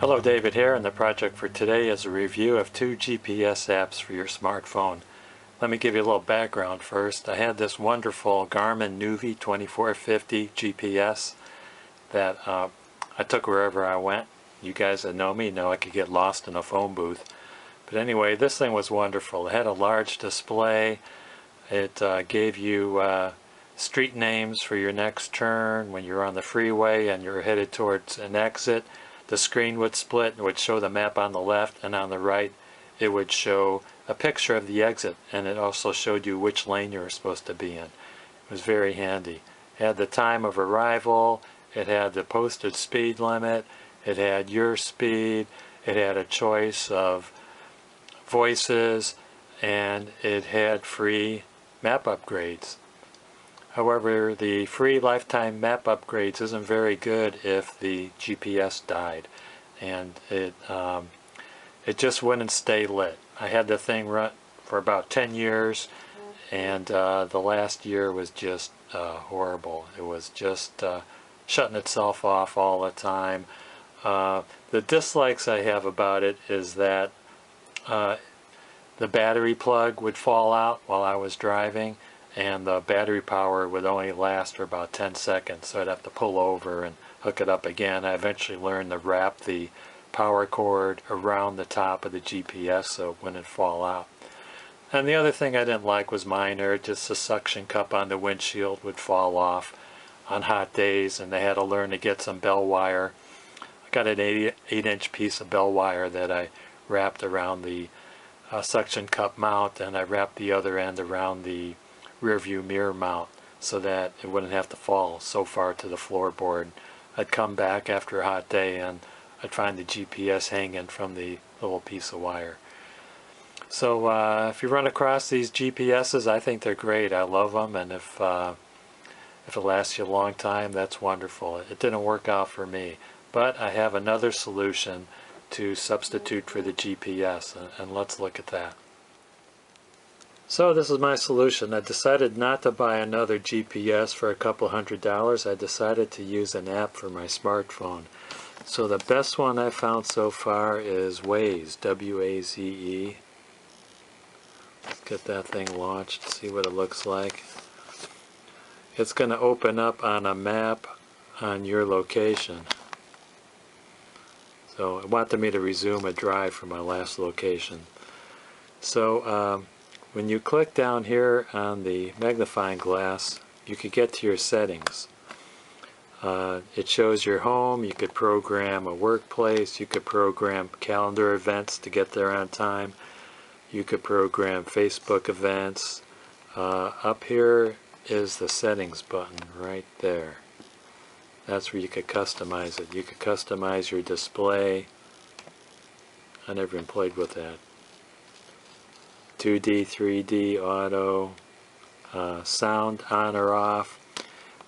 Hello, David here, and the project for today is a review of 2 GPS apps for your smartphone. Let me give you a little background first. I had this wonderful Garmin 2450 GPS that I took wherever I went. You guys that know me know I could get lost in a phone booth. But anyway, this thing was wonderful. It had a large display. It gave you street names for your next turn when you're on the freeway and you're headed towards an exit. The screen would split and it would show the map on the left, and on the right it would show a picture of the exit, and it also showed you which lane you were supposed to be in. It was very handy. It had the time of arrival, it had the posted speed limit, it had your speed, it had a choice of voices, and it had free map upgrades. However, the free lifetime map upgrades isn't very good if the GPS died, and it just wouldn't stay lit. I had the thing run for about 10 years, and the last year was just horrible. It was just shutting itself off all the time. The dislikes I have about it is that the battery plug would fall out while I was driving, and the battery power would only last for about 10 seconds, so I'd have to pull over and hook it up again. I eventually learned to wrap the power cord around the top of the GPS so it wouldn't fall out. And the other thing I didn't like was minor, just the suction cup on the windshield would fall off on hot days, and they had to learn to get some bell wire. I got an 8-inch piece of bell wire that I wrapped around the suction cup mount, and I wrapped the other end around the rear view mirror mount so that it wouldn't have to fall so far to the floorboard. I'd come back after a hot day and I'd find the GPS hanging from the little piece of wire. So if you run across these GPSs, I think they're great. I love them, and if it lasts you a long time, that's wonderful. It didn't work out for me, but I have another solution to substitute for the GPS, and let's look at that. So this is my solution. I decided not to buy another GPS for a couple $100. I decided to use an app for my smartphone. So the best one I found so far is Waze, W-A-Z-E. Let's get that thing launched, see what it looks like. It's going to open up on a map on your location. So it wanted me to resume a drive from my last location. So when you click down here on the magnifying glass, you could get to your settings. It shows your home. You could program a workplace. You could program calendar events to get there on time. You could program Facebook events. Up here is the settings button right there. That's where you could customize it. You could customize your display. I never even played with that. 2D, 3D, auto, sound on or off,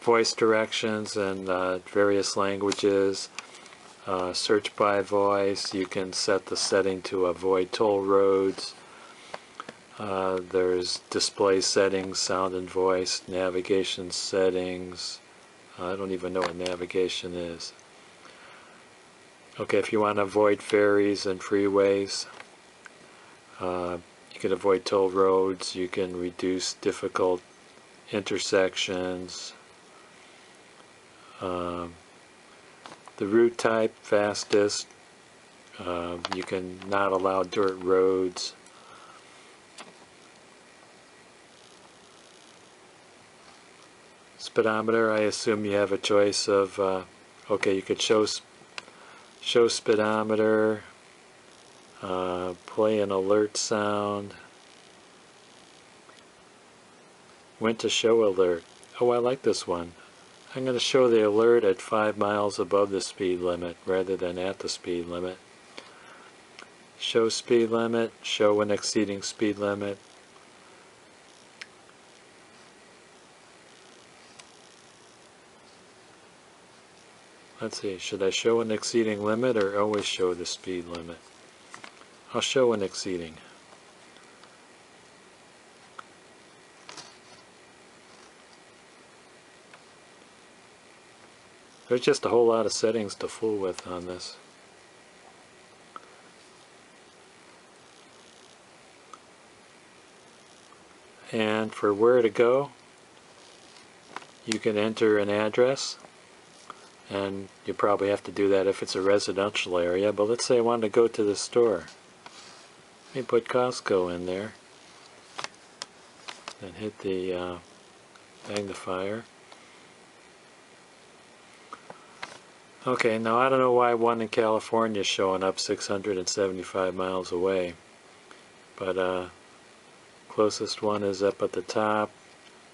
voice directions in various languages, search by voice. You can set the setting to avoid toll roads. There's display settings, sound and voice, navigation settings. I don't even know what navigation is. Okay, if you want to avoid ferries and freeways, you can avoid toll roads, you can reduce difficult intersections, the route type, fastest, you can not allow dirt roads, speedometer. I assume you have a choice of, okay, you could show speedometer, play an alert sound, when to show alert. Oh, I like this one. I'm going to show the alert at 5 miles above the speed limit rather than at the speed limit. Show speed limit, show when exceeding speed limit. Let's see, should I show an exceeding limit or always show the speed limit? I'll show an exceeding. There's just a whole lot of settings to fool with on this. And for where to go, you can enter an address, and you probably have to do that if it's a residential area, but let's say I wanted to go to the store. Let me put Costco in there and hit the magnifier. Okay, now I don't know why one in California is showing up 675 miles away, but closest one is up at the top.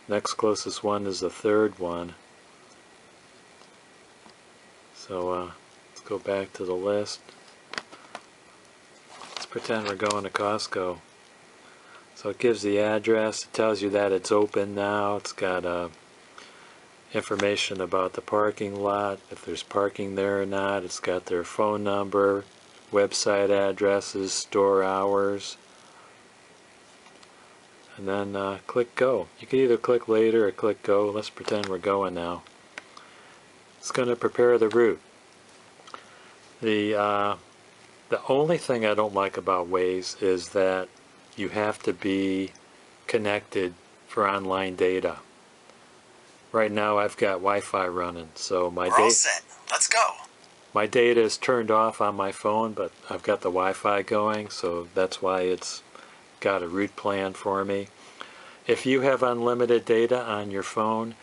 Next closest one is the third one. So let's go back to the list. Let's pretend we're going to Costco. So it gives the address, it tells you that it's open now, it's got information about the parking lot, if there's parking there or not, it's got their phone number, website addresses, store hours, and then click go. You can either click later or click go. Let's pretend we're going now. It's going to prepare the route. The only thing I don't like about Waze is that you have to be connected for online data. Right now I've got Wi-Fi running, so We're all set. Let's go. My data is turned off on my phone, but I've got the Wi-Fi going, so that's why it's got a route plan for me. If you have unlimited data on your phone,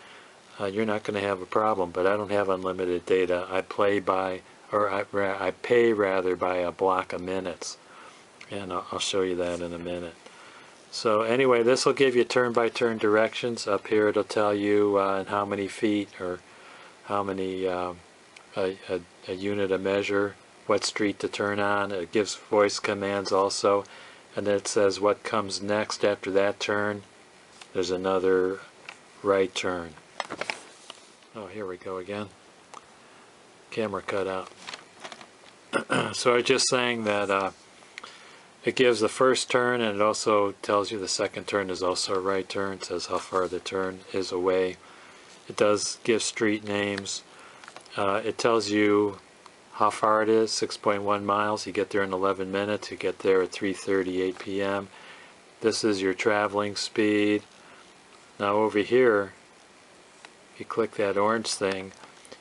you're not going to have a problem, but I don't have unlimited data. I pay by a block of minutes, and I'll show you that in a minute. So anyway, this will give you turn-by-turn directions. Up here it'll tell you in how many feet or how many a unit of measure, what street to turn on. It gives voice commands also, and then it says what comes next after that turn. There's another right turn. Oh, here we go again. Camera cut out. So I was just saying that it gives the first turn, and it also tells you the second turn is also a right turn. It says how far the turn is away. It does give street names. It tells you how far it is, 6.1 miles. You get there in 11 minutes. You get there at 3:38 p.m. This is your traveling speed. Now over here, if you click that orange thing,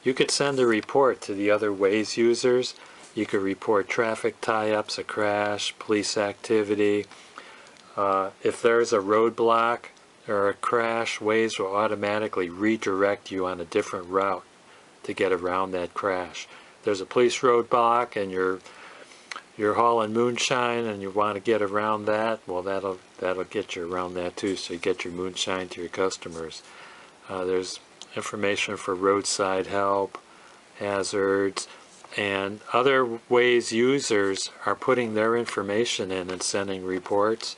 you could send a report to the other Waze users. You could report traffic tie-ups, a crash, police activity. If there's a roadblock or a crash, Waze will automatically redirect you on a different route to get around that crash. There's a police roadblock and you're hauling moonshine and you want to get around that, well that'll get you around that too, so you get your moonshine to your customers. There's information for roadside help, hazards, and other Waze users are putting their information in and sending reports,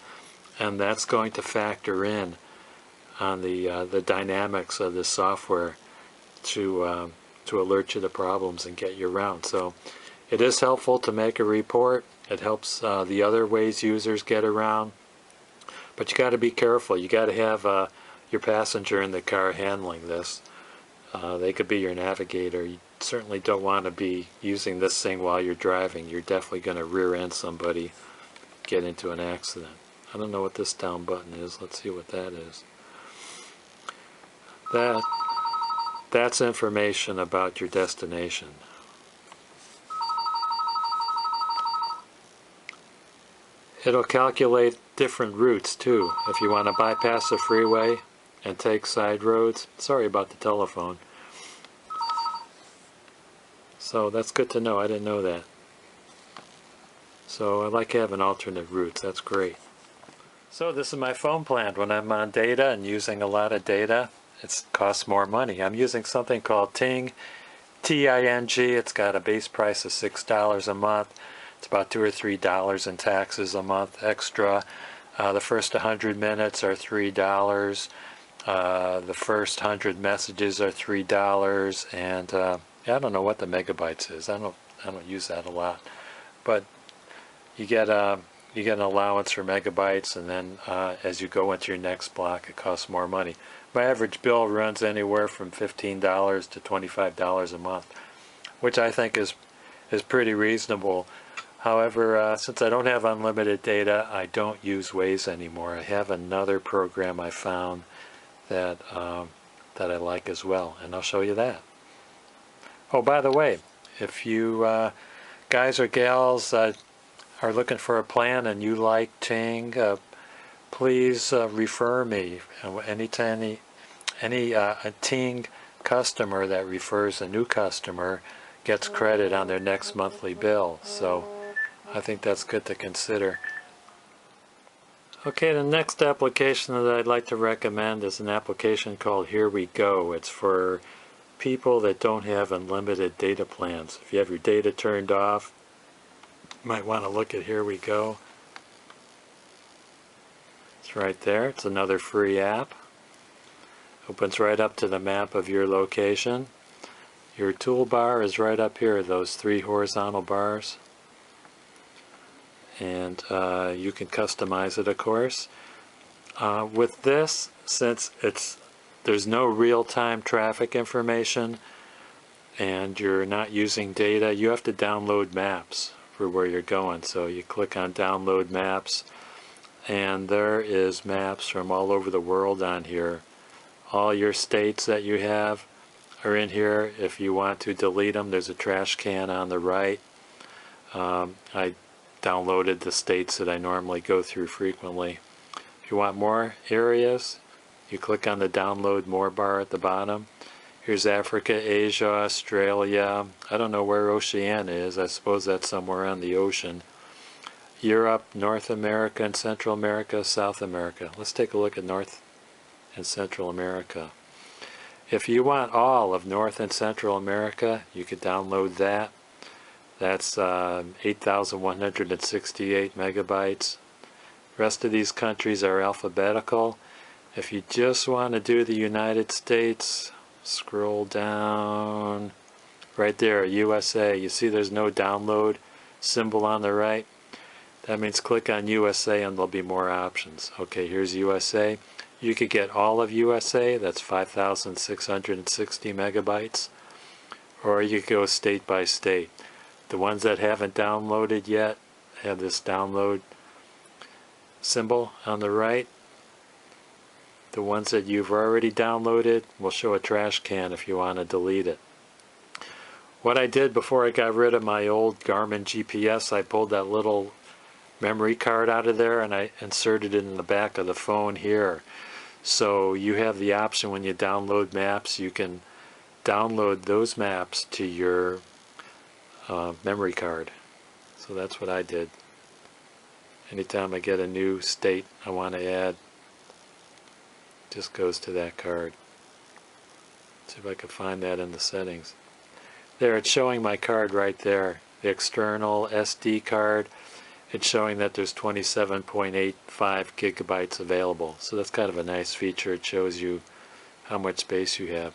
and that's going to factor in on the dynamics of the software to alert you to problems and get you around. So it is helpful to make a report. It helps the other Waze users get around, but you got to be careful. You got to have your passenger in the car handling this. They could be your navigator. You certainly don't want to be using this thing while you're driving. You're definitely going to rear end somebody, get into an accident. I don't know what this down button is. Let's see what that is. That's information about your destination. It'll calculate different routes too. If you want to bypass a freeway and take side roads. Sorry about the telephone. So that's good to know. I didn't know that. So I like having alternate routes. That's great. So this is my phone plan. When I'm on data and using a lot of data, it costs more money. I'm using something called Ting, T-I-N-G. It's got a base price of $6 a month. It's about $2 or $3 in taxes a month extra. The first 100 minutes are $3. The first 100 messages are $3, and I don't know what the megabytes is. I don't use that a lot, but you get an allowance for megabytes, and then as you go into your next block, it costs more money. My average bill runs anywhere from $15 to $25 a month, which I think is pretty reasonable. However, since I don't have unlimited data, I don't use Waze anymore. I have another program I found that that I like as well, and I'll show you that. Oh, by the way, if you guys or gals are looking for a plan and you like Ting, please refer me. Anytime a Ting customer that refers a new customer gets credit on their next monthly bill. So I think that's good to consider. Okay, the next application that I'd like to recommend is an application called Here We Go. It's for people that don't have unlimited data plans. If you have your data turned off, you might want to look at Here We Go. It's right there. It's another free app. Opens right up to the map of your location. Your toolbar is right up here, those 3 horizontal bars. And you can customize it, of course. With this, since there's no real-time traffic information and you're not using data, you have to download maps for where you're going. So you click on download maps, and there is maps from all over the world on here. All your states that you have are in here. If you want to delete them, there's a trash can on the right. I downloaded the states that I normally go through frequently. If you want more areas, you click on the download more bar at the bottom. Here's Africa, Asia, Australia. I don't know where Oceania is. I suppose that's somewhere on the ocean. Europe, North America and Central America, South America. Let's take a look at North and Central America. If you want all of North and Central America, you could download that. That's 8,168 megabytes. Rest of these countries are alphabetical. If you just want to do the United States, scroll down. Right there, USA. You see there's no download symbol on the right? That means click on USA and there'll be more options. Okay, here's USA. You could get all of USA, that's 5,660 megabytes. Or you could go state by state. The ones that haven't downloaded yet have this download symbol on the right. The ones that you've already downloaded will show a trash can if you want to delete it. What I did before I got rid of my old Garmin GPS, I pulled that little memory card out of there and I inserted it in the back of the phone here. So you have the option when you download maps, you can download those maps to your memory card. So that's what I did. Anytime I get a new state I want to add, just goes to that card. See if I can find that in the settings. There, it's showing my card right there. The external SD card, it's showing that there's 27.85 gigabytes available. So that's kind of a nice feature. It shows you how much space you have.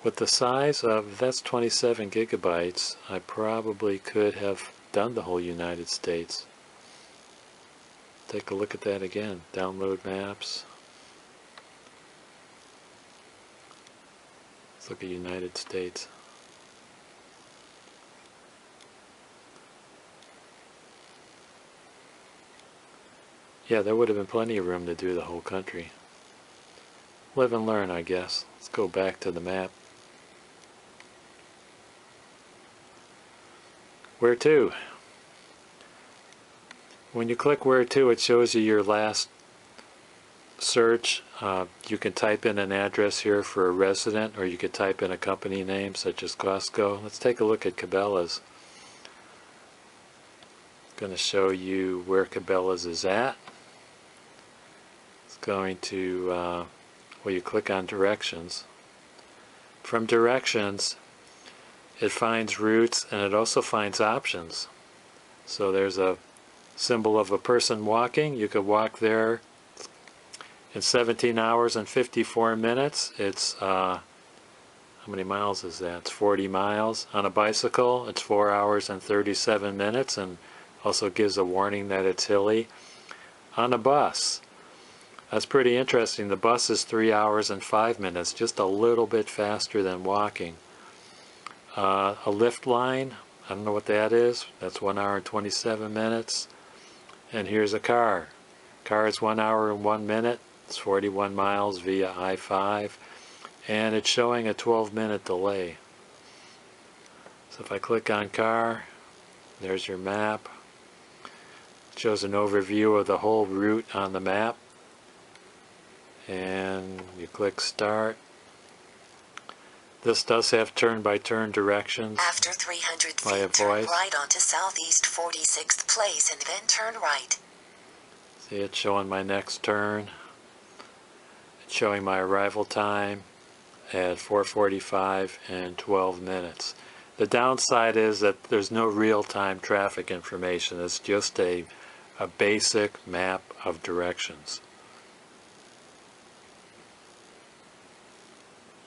With the size of, that's 27 gigabytes, I probably could have done the whole United States. Take a look at that again. Download maps. Let's look at United States. Yeah, there would have been plenty of room to do the whole country. Live and learn, I guess. Let's go back to the map. Where to? When you click where to, it shows you your last search. You can type in an address here for a resident, or you could type in a company name such as Costco. Let's take a look at Cabela's. I'm going to show you where Cabela's is at. It's going to, well, you click on directions. From directions, it finds routes and it also finds options. So there's a symbol of a person walking. You could walk there in 17 hours and 54 minutes. It's, how many miles is that? It's 40 miles. On a bicycle, it's 4 hours and 37 minutes, and also gives a warning that it's hilly. On a bus, that's pretty interesting. The bus is 3 hours and 5 minutes, just a little bit faster than walking. A lift line, I don't know what that is. That's 1 hour and 27 minutes. And here's a car. Car is 1 hour and 1 minute. It's 41 miles via I-5. And it's showing a 12-minute delay. So if I click on car, there's your map. It shows an overview of the whole route on the map. And you click start. This does have turn-by-turn directions. After 300 via feet, turn voice. right onto Southeast 46th Place and then turn right. See, it's showing my next turn. It's showing my arrival time at 4:45 and 12 minutes. The downside is that there's no real-time traffic information. It's just a basic map of directions.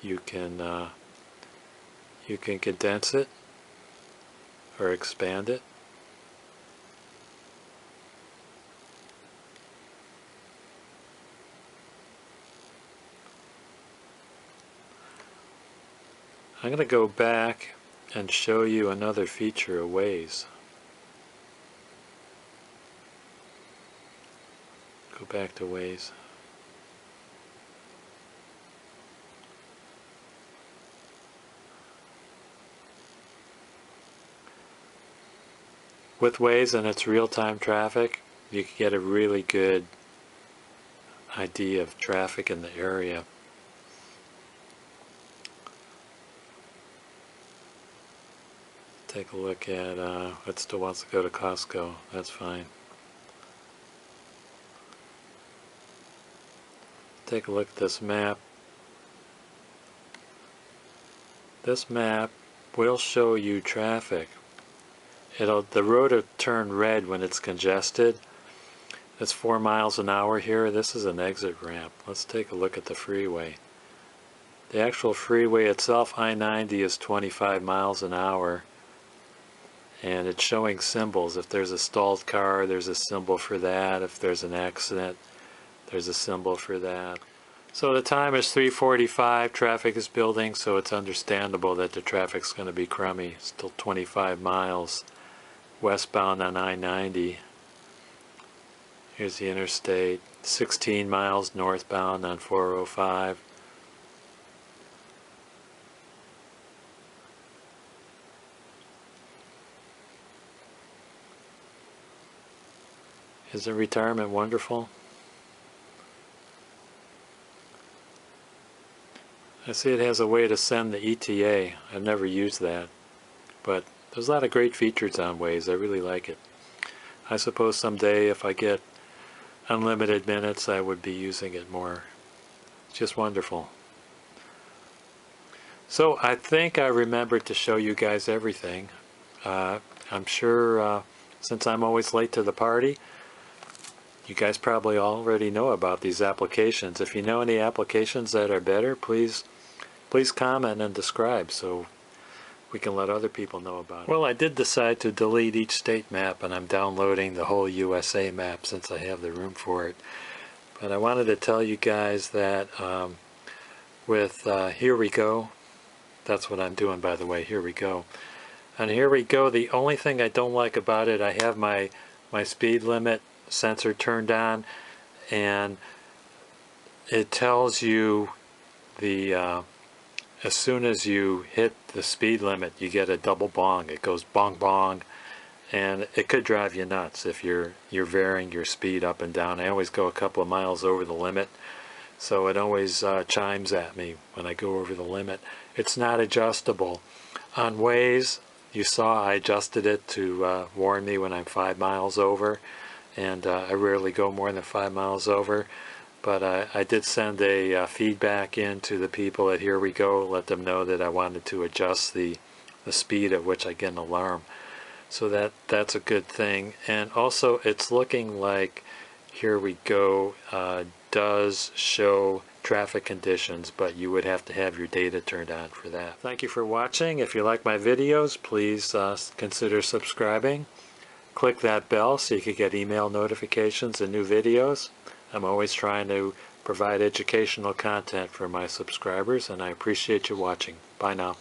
You can condense it or expand it. I'm going to go back and show you another feature of Waze. Go back to Waze. With Waze and its real-time traffic, you can get a really good idea of traffic in the area. Take a look at, it still wants to go to Costco. That's fine. Take a look at this map. This map will show you traffic. The road will turn red when it's congested. It's 4 miles an hour here. This is an exit ramp. Let's take a look at the freeway. The actual freeway itself, I-90, is 25 miles an hour. And it's showing symbols. If there's a stalled car, there's a symbol for that. If there's an accident, there's a symbol for that. So the time is 3:45. Traffic is building, so it's understandable that the traffic's going to be crummy. Still 25 miles westbound on I-90. Here's the interstate. 16 miles northbound on 405. Isn't retirement wonderful? I see it has a way to send the ETA. I've never used that, but there's a lot of great features on Waze. I really like it. I suppose someday if I get unlimited minutes I would be using it more. It's just wonderful. So I think I remembered to show you guys everything. I'm sure since I'm always late to the party, you guys probably already know about these applications. If you know any applications that are better, please comment and describe so we can let other people know about it. Well, I did decide to delete each state map, and I'm downloading the whole USA map since I have the room for it. But I wanted to tell you guys that with Here We Go, that's what I'm doing, by the way, Here We Go. And Here We Go, the only thing I don't like about it, I have my speed limit sensor turned on, and it tells you as soon as you hit the speed limit, you get a double bong. It goes bong bong, and it could drive you nuts if you're varying your speed up and down. I always go a couple of miles over the limit, so it always chimes at me when I go over the limit. It's not adjustable. On Waze, you saw I adjusted it to warn me when I'm 5 miles over, and I rarely go more than 5 miles over. But I did send a feedback in to the people at Here We Go, let them know that I wanted to adjust the speed at which I get an alarm. So that's a good thing. And also, it's looking like Here We Go does show traffic conditions, but you would have to have your data turned on for that. Thank you for watching. If you like my videos, please consider subscribing. Click that bell so you can get email notifications and new videos. I'm always trying to provide educational content for my subscribers, and I appreciate you watching. Bye now.